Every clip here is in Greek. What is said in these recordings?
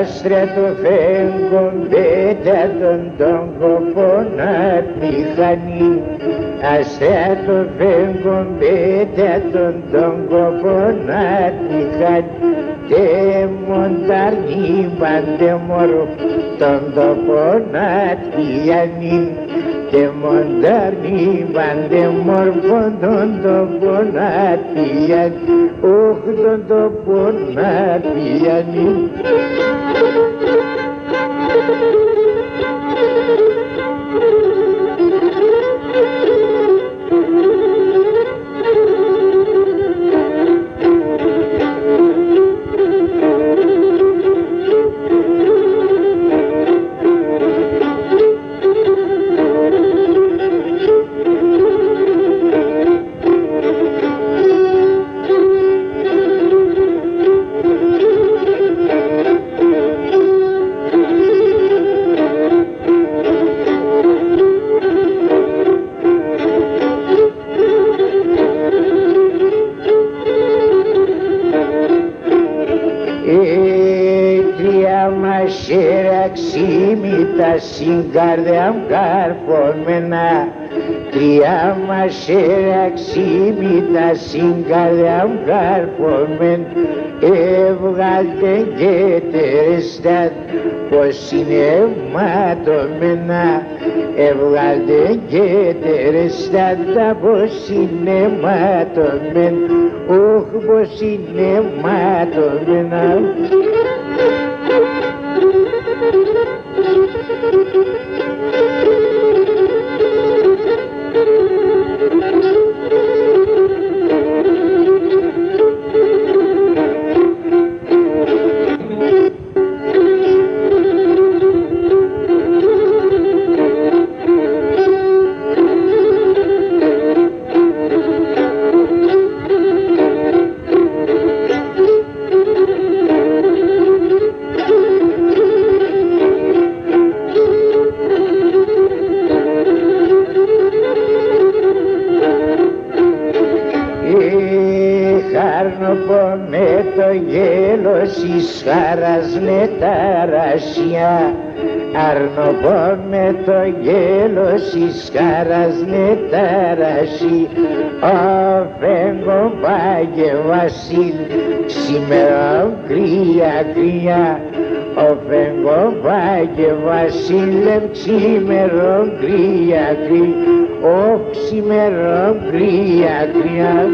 άστρα το φέγγον πέτα τον τόγκο πονά μηχανή. Άστρα το φέγγον πέτα τον τόγκο πονά μηχανή. Τε μονταρνή πάντε μωρό τον τόπο να τιανεί. Τε μονταρνή πάντε μορφό τον τόπο να τιανεί. Όχ τον τόπο να τιανεί. Τα συγκάρδια καρφωμένα, τρία μας εραξίμη τα συγκάρδια καρφωμένα, έβγαλτε και τερεστάτ πως είναι ματωμένα, έβγαλτε και τερεστάτ πως είναι ματωμένα, όχ πως είναι ματωμένα. Με το γέλος εις χαρασνε τα ρασιά, αρνοπώ με το γέλος εις χαρασνε τα ρασί, ο φέγγον πάγε βασίλ, σήμερα κρύα κρύα, ο φέγγον πάγε βασίλ, σήμερα κρύα κρύα, ο σήμερα κρύα κρύα.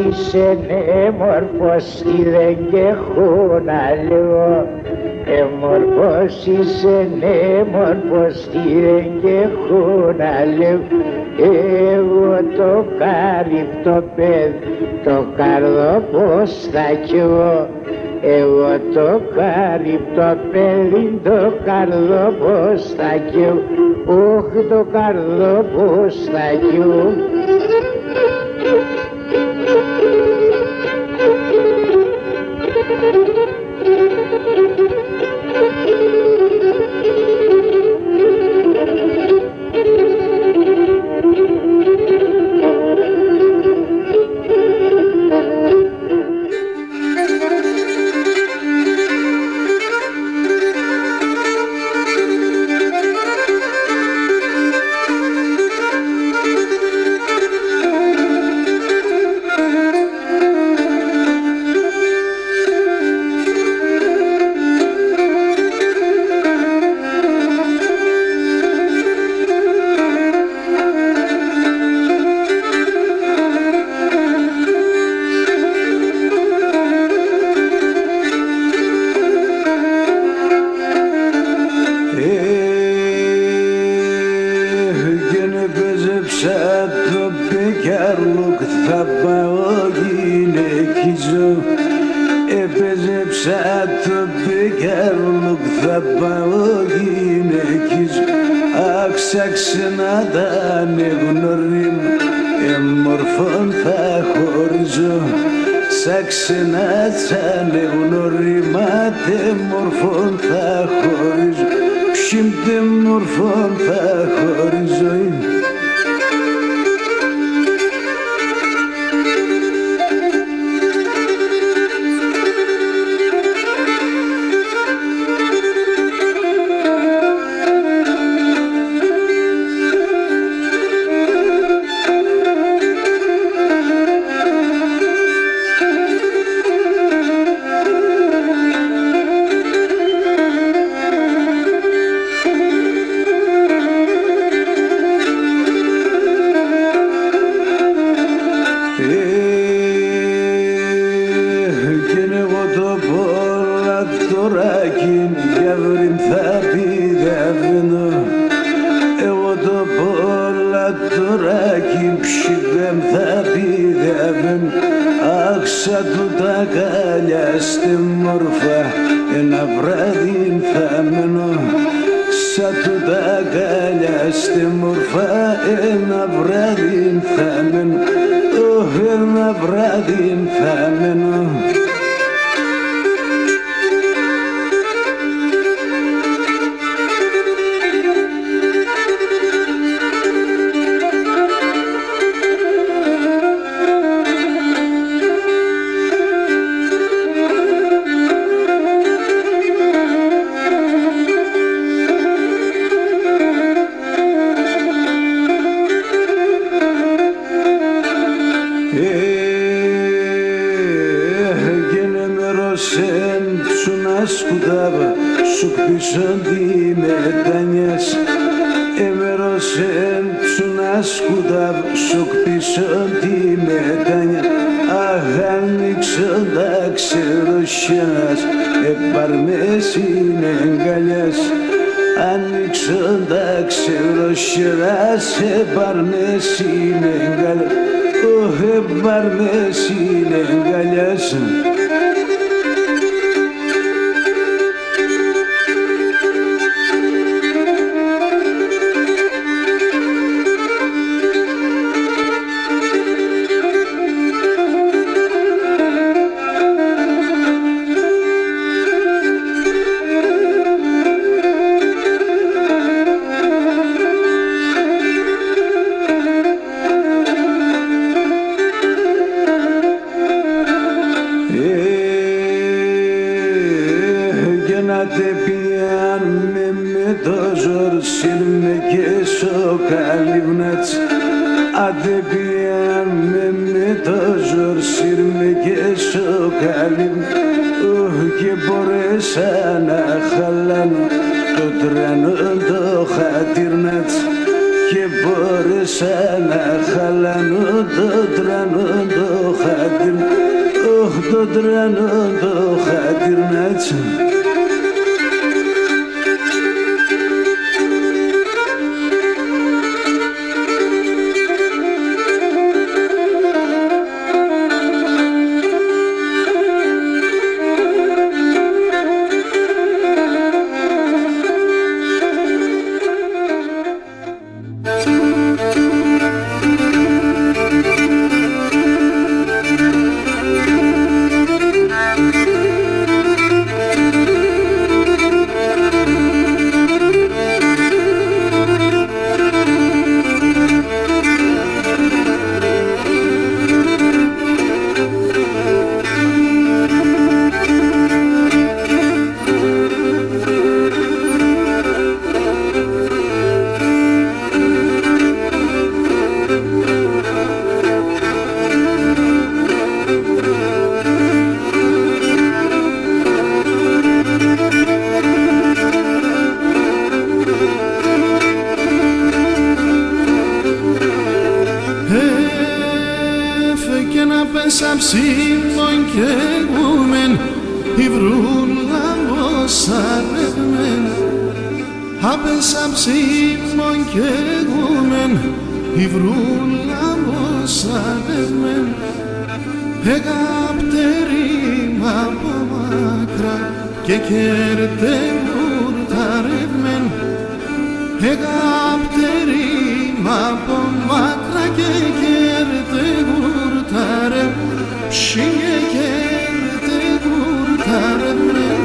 Είσαι μορφός τι δεν και έχω να λέω, μορφός είσαι μορφός τι δεν και έχω να λέω. Εγώ το κάρυπτο παιδί, το καρδό πως θα κι εγώ το κάρυπτο παιδί, το καρδό πως θα κι όχ το καρδό πως θα κι Επέζεψα το πικάρλουκ, θα πάω γυναίκης. Άξαξε να τα ανεγνωρίμ, εμορφών θα χωρίζω. Σαν ξένα ανεγνωρίμαται μορφών θα χωρίζω. Ψήμπτε μορφών θα χωρίζω. Μέσα ψήμων και γούμεν η βρούλα μοσαρευμεν. Απέσα ψήμων και γούμεν η βρούλα μοσαρευμεν. Εγαπτερή μα μάκρα και κέρτε γουρταρευμέν εγάπτερη από μάκρα και κέρτε γουρταρευμέν ψήνε κέρτε γουρταρευμέν.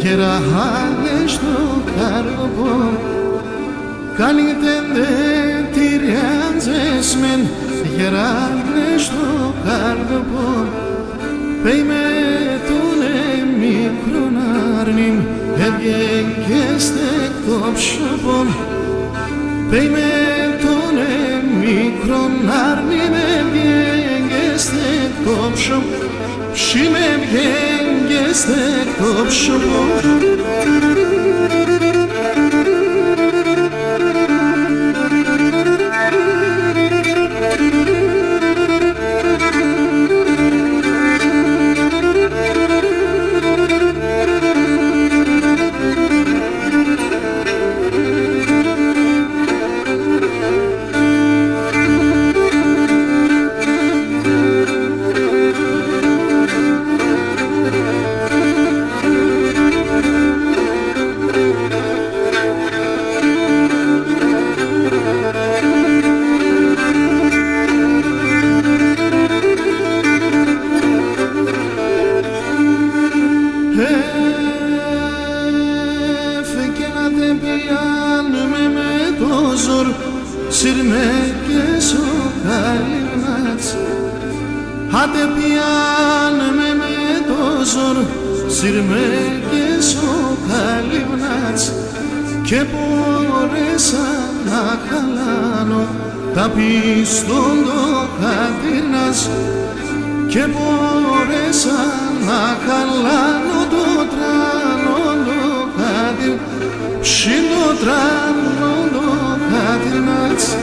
Γεραχάνες στο καρπό Καλύτεντε τυριάντζες μεν Γεράχανες στο καρπό Πέι με τουνε μικρόν άρνην Έβγεν και στέκτο ψωπόν Πέι με τουνε μικρόν άρνην Έβγεν και στέκτο ψωπόν Ψι με βγεν και στέκτο ψωπόν Άντε πιάνε με το ζόρ, σύρμε και σοκαλύβνατς και μπορέσα να χαλάνω τα πίστον το χατήρνας και μπορέσα να χαλάνω το τράνο το χατήρνας ψήν το τράνο το χατήρνας